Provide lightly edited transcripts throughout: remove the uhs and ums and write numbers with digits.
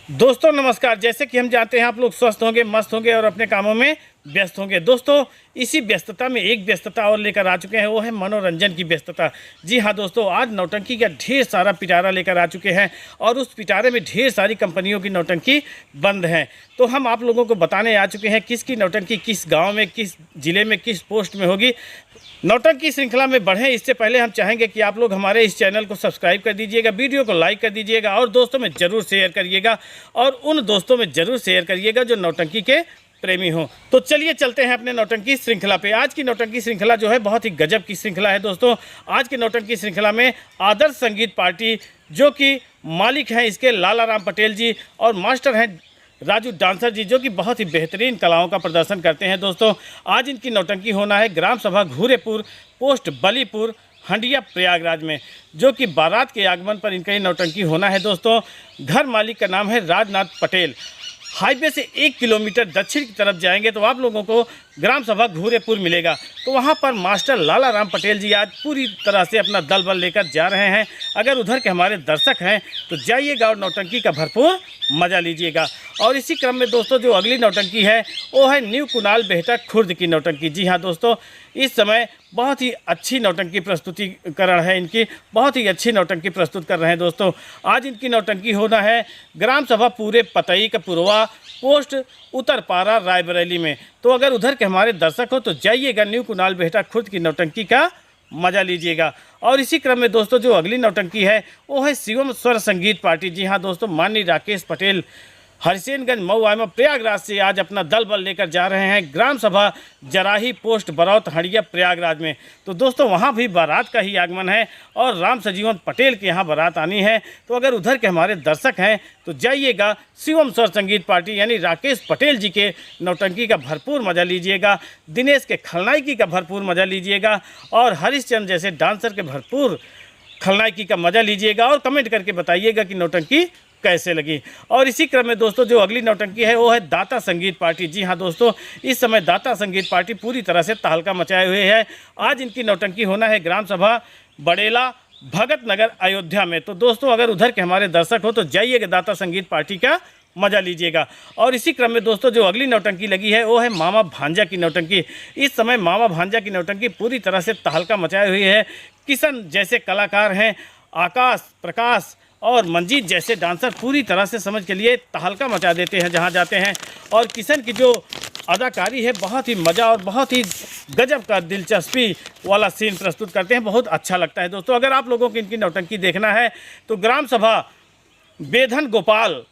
दोस्तों नमस्कार। जैसे कि हम जानते हैं आप लोग स्वस्थ होंगे, मस्त होंगे और अपने कामों में व्यस्त होंगे। दोस्तों इसी व्यस्तता में एक व्यस्तता और लेकर आ चुके हैं, वो है मनोरंजन की व्यस्तता। जी हाँ दोस्तों, आज नौटंकी का ढेर सारा पिटारा लेकर आ चुके हैं और उस पिटारे में ढेर सारी कंपनियों की नौटंकी बंद है। तो हम आप लोगों को बताने आ चुके हैं किसकी नौटंकी किस गाँव में, किस जिले में, किस पोस्ट में होगी। नौटंकी श्रृंखला में बढ़ें इससे पहले हम चाहेंगे कि आप लोग हमारे इस चैनल को सब्सक्राइब कर दीजिएगा, वीडियो को लाइक कर दीजिएगा और दोस्तों में ज़रूर शेयर करिएगा और उन दोस्तों में ज़रूर शेयर करिएगा जो नौटंकी के प्रेमी हो। तो चलिए चलते हैं अपने नौटंकी श्रृंखला पे। आज की नौटंकी श्रृंखला जो है बहुत ही गजब की श्रृंखला है दोस्तों। आज की नौटंकी श्रृंखला में आदर्श संगीत पार्टी, जो कि मालिक हैं इसके लाला राम पटेल जी और मास्टर हैं राजू डांसर जी, जो कि बहुत ही बेहतरीन कलाओं का प्रदर्शन करते हैं दोस्तों। आज इनकी नौटंकी होना है ग्राम सभा घूरेपुर, पोस्ट बलीपुर, हंडिया प्रयागराज में, जो कि बारात के आगमन पर इनका ही नौटंकी होना है दोस्तों। घर मालिक का नाम है राजनाथ पटेल। हाईवे से 1 किलोमीटर दक्षिण की तरफ जाएंगे तो आप लोगों को ग्राम सभा घूरेपुर मिलेगा। तो वहाँ पर मास्टर लाला राम पटेल जी आज पूरी तरह से अपना दल बल लेकर जा रहे हैं। अगर उधर के हमारे दर्शक हैं तो जाइएगा और नौटंकी का भरपूर मज़ा लीजिएगा। और इसी क्रम में दोस्तों जो अगली नौटंकी है वो है न्यू कुनाल बेहटा खुर्द की नौटंकी। जी हाँ दोस्तों, इस समय बहुत ही अच्छी नौटंकी प्रस्तुतिकरण है इनकी, बहुत ही अच्छी नौटंकी प्रस्तुत कर रहे हैं दोस्तों। आज इनकी नौटंकी होना है ग्राम सभा पूरे पतई का पुरवा, पोस्ट उत्तरपारा, रायबरेली में। तो अगर उधर के हमारे दर्शक हो तो जाइएगा, न्यू कुनाल बेहटा खुर्द की नौटंकी का मज़ा लीजिएगा। और इसी क्रम में दोस्तों जो अगली नौटंकी है वो है शिवम स्वर संगीत पार्टी। जी हाँ दोस्तों, माननीय राकेश पटेल हरिसेनगंज मऊ आयमा प्रयागराज से आज अपना दल बल लेकर जा रहे हैं ग्राम सभा जराही, पोस्ट बरौत, हंडिया प्रयागराज में। तो दोस्तों वहाँ भी बारात का ही आगमन है और राम सजीवन पटेल के यहाँ बारात आनी है। तो अगर उधर के हमारे दर्शक हैं तो जाइएगा, शिवम स्वर संगीत पार्टी यानी राकेश पटेल जी के नौटंकी का भरपूर मज़ा लीजिएगा, दिनेश के खलनायकी का भरपूर मज़ा लीजिएगा और हरिश्चंद्र जैसे डांसर के भरपूर खलनायकी का मज़ा लीजिएगा और कमेंट करके बताइएगा कि नौटंकी कैसे लगी। और इसी क्रम में दोस्तों जो अगली नौटंकी है वो है दाता संगीत पार्टी। जी हाँ दोस्तों, इस समय दाता संगीत पार्टी पूरी तरह से तहलका मचाए हुए है। आज इनकी नौटंकी होना है ग्राम सभा बड़ेला, भगत नगर, अयोध्या में। तो दोस्तों अगर उधर के हमारे दर्शक हो तो जाइएगा, दाता संगीत पार्टी का मज़ा लीजिएगा। और इसी क्रम में दोस्तों जो अगली नौटंकी लगी है वो है मामा भांजा की नौटंकी। इस समय मामा भांजा की नौटंकी पूरी तरह से तहलका मचाए हुई है। किशन जैसे कलाकार हैं, आकाश, प्रकाश और मंजीत जैसे डांसर पूरी तरह से समझ के लिए तहलका मचा देते हैं जहां जाते हैं। और किशन की जो अदाकारी है बहुत ही मज़ा और बहुत ही गजब का दिलचस्पी वाला सीन प्रस्तुत करते हैं, बहुत अच्छा लगता है दोस्तों। अगर आप लोगों को इनकी नौटंकी देखना है तो ग्राम सभा बेधन गोपाल,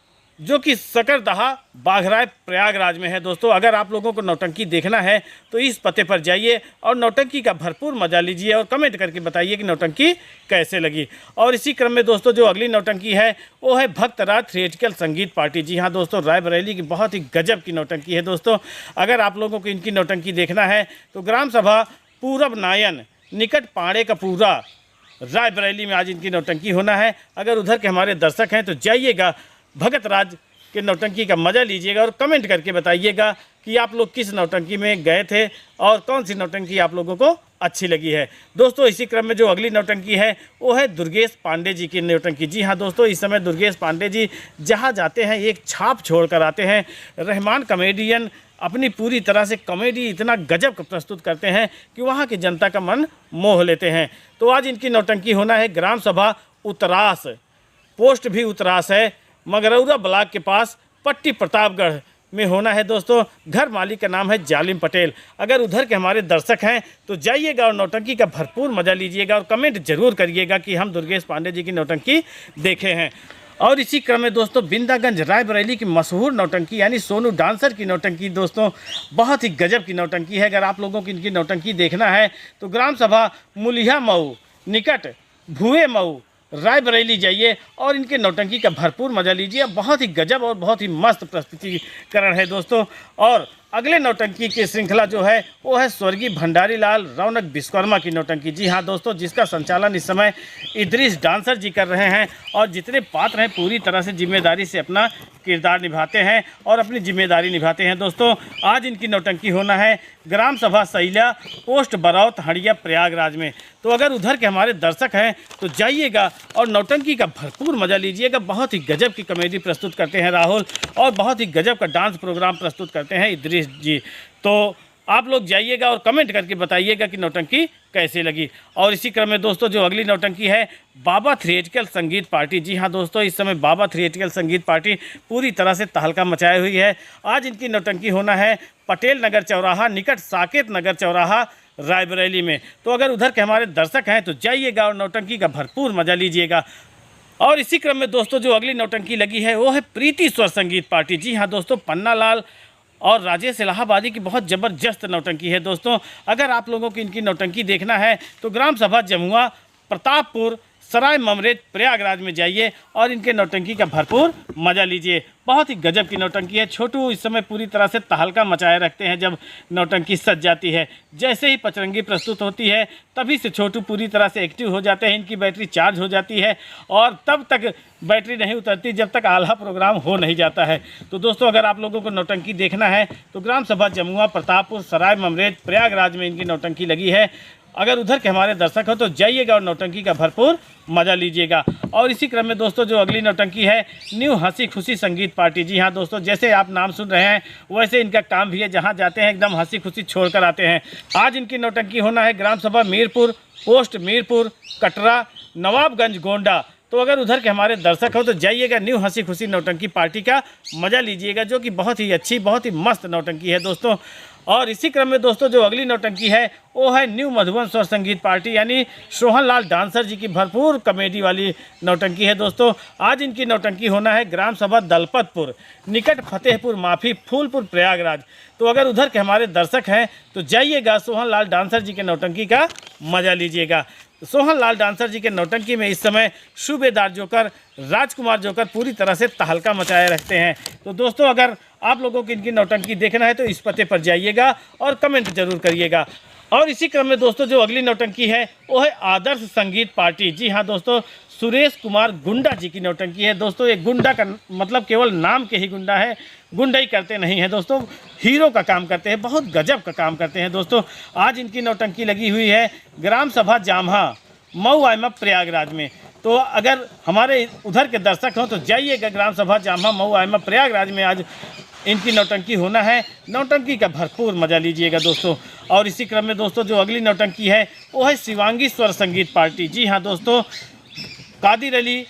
जो कि सकरदहा, बाघराय, प्रयागराज में है दोस्तों। अगर आप लोगों को नौटंकी देखना है तो इस पते पर जाइए और नौटंकी का भरपूर मज़ा लीजिए और कमेंट करके बताइए कि नौटंकी कैसे लगी। और इसी क्रम में दोस्तों जो अगली नौटंकी है वो है भक्तराज थिएट्रिकल संगीत पार्टी। जी हाँ दोस्तों, रायबरेली की बहुत ही गजब की नौटंकी है दोस्तों। अगर आप लोगों को इनकी नौटंकी देखना है तो ग्राम सभा पूरब नायन, निकट पाड़े का पूरा, रायबरेली में आज इनकी नौटंकी होना है। अगर उधर के हमारे दर्शक हैं तो जाइएगा, भगत राज के नौटंकी का मज़ा लीजिएगा और कमेंट करके बताइएगा कि आप लोग किस नौटंकी में गए थे और कौन सी नौटंकी आप लोगों को अच्छी लगी है। दोस्तों इसी क्रम में जो अगली नौटंकी है वो है दुर्गेश पांडे जी की नौटंकी। जी हाँ दोस्तों, इस समय दुर्गेश पांडे जी जहाँ जाते हैं एक छाप छोड़ कर आते हैं। रहमान कॉमेडियन अपनी पूरी तरह से कॉमेडी इतना गजब का प्रस्तुत करते हैं कि वहाँ की जनता का मन मोह लेते हैं। तो आज इनकी नौटंकी होना है ग्राम सभा उत्तरास, पोस्ट भी उत्तरास है, मगरौरा ब्लॉक के पास, पट्टी प्रतापगढ़ में होना है दोस्तों। घर मालिक का नाम है जालिम पटेल। अगर उधर के हमारे दर्शक हैं तो जाइएगा और नौटंकी का भरपूर मज़ा लीजिएगा और कमेंट जरूर करिएगा कि हम दुर्गेश पांडे जी की नौटंकी देखे हैं। और इसी क्रम में दोस्तों बिंदागंज, रायबरेली की मशहूर नौटंकी यानी सोनू डांसर की नौटंकी दोस्तों बहुत ही गजब की नौटंकी है। अगर आप लोगों को इनकी नौटंकी देखना है तो ग्राम सभा मुलिया मऊ, निकट भुए मऊ, रायबरेली जाइए और इनके नौटंकी का भरपूर मज़ा लीजिए। बहुत ही गजब और बहुत ही मस्त प्रस्तुतिकरण है दोस्तों। और अगले नौटंकी की श्रृंखला जो है वो है स्वर्गीय भंडारी लाल रौनक विश्वकर्मा की नौटंकी। जी हाँ दोस्तों, जिसका संचालन इस समय इदरीस डांसर जी कर रहे हैं और जितने पात्र हैं पूरी तरह से जिम्मेदारी से अपना किरदार निभाते हैं और अपनी जिम्मेदारी निभाते हैं दोस्तों। आज इनकी नौटंकी होना है ग्राम सभा सैला, पोस्ट बरौत, हंडिया प्रयागराज में। तो अगर उधर के हमारे दर्शक हैं तो जाइएगा और नौटंकी का भरपूर मज़ा लीजिएगा। बहुत ही गजब की कॉमेडी प्रस्तुत करते हैं राहुल, और बहुत ही गजब का डांस प्रोग्राम प्रस्तुत करते हैं इद्रिस जी। तो आप लोग जाइएगा और कमेंट करके बताइएगा कि नौटंकी कैसे लगी। और इसी क्रम में दोस्तों जो अगली नौटंकी है बाबा थिएट्रिकल संगीत पार्टी। जी हाँ दोस्तों, इस समय बाबा थिएट्रिकल संगीत पार्टी पूरी तरह से तहलका मचाई हुई है। आज इनकी नौटंकी होना है पटेल नगर चौराहा निकट साकेत नगर चौराहा रायबरेली में। तो अगर उधर के हमारे दर्शक हैं तो जाइएगा और नौटंकी का भरपूर मज़ा लीजिएगा। और इसी क्रम में दोस्तों जो अगली नौटंकी लगी है वो है प्रीति स्वर संगीत पार्टी। जी हाँ दोस्तों, पन्ना लाल और राजेश इलाहाबादी की बहुत ज़बरदस्त नौटंकी है दोस्तों। अगर आप लोगों को इनकी नौटंकी देखना है तो ग्राम सभा जमुआ प्रतापपुर सराय ममरेज प्रयागराज में जाइए और इनके नौटंकी का भरपूर मज़ा लीजिए। बहुत ही गजब की नौटंकी है। छोटू इस समय पूरी तरह से तहलका मचाए रखते हैं जब नौटंकी सज जाती है। जैसे ही पचरंगी प्रस्तुत होती है तभी से छोटू पूरी तरह से एक्टिव हो जाते हैं। इनकी बैटरी चार्ज हो जाती है और तब तक बैटरी नहीं उतरती जब तक आल्हा प्रोग्राम हो नहीं जाता है। तो दोस्तों अगर आप लोगों को नौटंकी देखना है तो ग्राम सभा जमुआ प्रतापपुर सराय ममरेज प्रयागराज में इनकी नौटंकी लगी है। अगर उधर के हमारे दर्शक हो तो जाइएगा और नौटंकी का भरपूर मज़ा लीजिएगा। और इसी क्रम में दोस्तों जो अगली नौटंकी है न्यू हंसी खुशी संगीत पार्टी। जी हाँ दोस्तों, जैसे आप नाम सुन रहे हैं वैसे इनका काम भी है, जहाँ जाते हैं एकदम हंसी खुशी छोड़ कर आते हैं। आज इनकी नौटंकी होना है ग्राम सभा मीरपुर पोस्ट मीरपुर कटरा नवाबगंज गोंडा। तो अगर उधर के हमारे दर्शक हो तो जाइएगा न्यू हंसी खुशी नौटंकी पार्टी का मज़ा लीजिएगा, जो कि बहुत ही अच्छी बहुत ही मस्त नौटंकी है दोस्तों। और इसी क्रम में दोस्तों जो अगली नौटंकी है वो है न्यू मधुबन स्वर संगीत पार्टी, यानी सोहन लाल डांसर जी की भरपूर कॉमेडी वाली नौटंकी है दोस्तों। आज इनकी नौटंकी होना है ग्राम सभा दलपतपुर निकट फतेहपुर माफी फूलपुर प्रयागराज। तो अगर उधर के हमारे दर्शक हैं तो जाइएगा सोहन लाल डांसर जी के नौटंकी का मज़ा लीजिएगा। सोहन लाल डांसर जी के नौटंकी में इस समय सूबेदार जोकर राजकुमार जोकर पूरी तरह से तहलका मचाए रखते हैं। तो दोस्तों अगर आप लोगों को इनकी नौटंकी देखना है तो इस पते पर जाइएगा और कमेंट जरूर करिएगा। और इसी क्रम में दोस्तों जो अगली नौटंकी है वो है आदर्श संगीत पार्टी। जी हाँ दोस्तों, सुरेश कुमार गुंडा जी की नौटंकी है दोस्तों। ये गुंडा का मतलब केवल नाम के ही गुंडा है, गुंडा ही करते नहीं है दोस्तों, हीरो का काम करते हैं, बहुत गजब का काम करते हैं दोस्तों। आज इनकी नौटंकी लगी हुई है ग्राम सभा जामहा मऊ आयमा प्रयागराज में। तो अगर हमारे उधर के दर्शक हों तो जाइएगा ग्राम सभा जामहा मऊ आयमा प्रयागराज में आज इनकी नौटंकी होना है। नौटंकी का भरपूर मज़ा लीजिएगा दोस्तों। और इसी क्रम में दोस्तों जो अगली नौटंकी है वो है शिवांगी स्वर संगीत पार्टी। जी हाँ दोस्तों, कादिर अली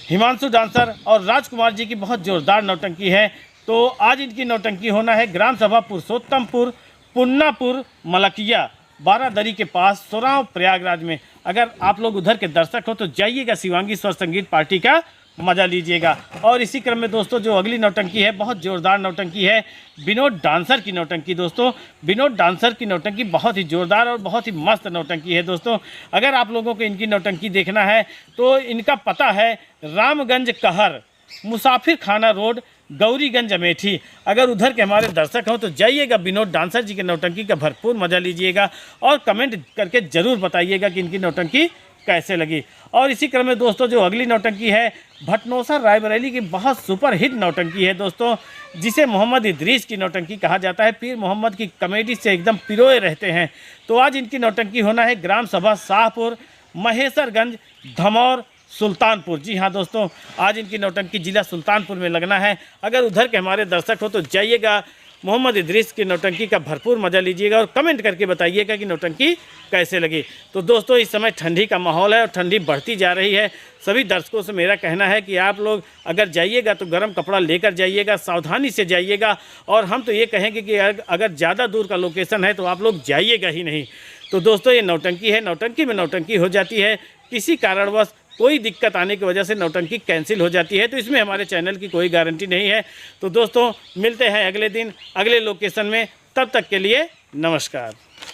हिमांशु डांसर और राजकुमार जी की बहुत ज़ोरदार नौटंकी है। तो आज इनकी नौटंकी होना है ग्राम सभा पुरुषोत्तमपुर पुन्नापुर मलकिया बारादरी के पास सोराव प्रयागराज में। अगर आप लोग उधर के दर्शक हो तो जाइएगा शिवांगी स्वर संगीत पार्टी का मज़ा लीजिएगा। और इसी क्रम में दोस्तों जो अगली नौटंकी है बहुत ज़ोरदार नौटंकी है विनोद डांसर की नौटंकी। दोस्तों विनोद डांसर की नौटंकी बहुत ही ज़ोरदार और बहुत ही मस्त नौटंकी है दोस्तों। अगर आप लोगों को इनकी नौटंकी देखना है तो इनका पता है रामगंज कहर मुसाफिर खाना रोड गौरीगंज अमेठी। अगर उधर के हमारे दर्शक हों तो जाइएगा विनोद डांसर जी के नौटंकी का भरपूर मज़ा लीजिएगा और कमेंट करके ज़रूर बताइएगा कि इनकी नौटंकी कैसे लगी। और इसी क्रम में दोस्तों जो अगली नौटंकी है भटनोसा रायबरेली की बहुत सुपर हिट नौटंकी है दोस्तों, जिसे मोहम्मद इद्रीस की नौटंकी कहा जाता है। पीर मोहम्मद की कॉमेडी से एकदम पिरोए रहते हैं। तो आज इनकी नौटंकी होना है ग्राम सभा शाहपुर महेशरगंज धमौर सुल्तानपुर। जी हाँ दोस्तों, आज इनकी नौटंकी जिला सुल्तानपुर में लगना है। अगर उधर के हमारे दर्शक हो तो जाइएगा मोहम्मद इद्रीस की नौटंकी का भरपूर मज़ा लीजिएगा और कमेंट करके बताइएगा कि नौटंकी कैसे लगी। तो दोस्तों इस समय ठंडी का माहौल है और ठंडी बढ़ती जा रही है। सभी दर्शकों से मेरा कहना है कि आप लोग अगर जाइएगा तो गर्म कपड़ा लेकर जाइएगा, सावधानी से जाइएगा। और हम तो ये कहेंगे कि अगर ज़्यादा दूर का लोकेशन है तो आप लोग जाइएगा ही नहीं। तो दोस्तों ये नौटंकी है, नौटंकी में नौटंकी हो जाती है, किसी कारणवश कोई दिक्कत आने की वजह से नौटंकी कैंसिल हो जाती है, तो इसमें हमारे चैनल की कोई गारंटी नहीं है। तो दोस्तों मिलते हैं अगले दिन अगले लोकेशन में, तब तक के लिए नमस्कार।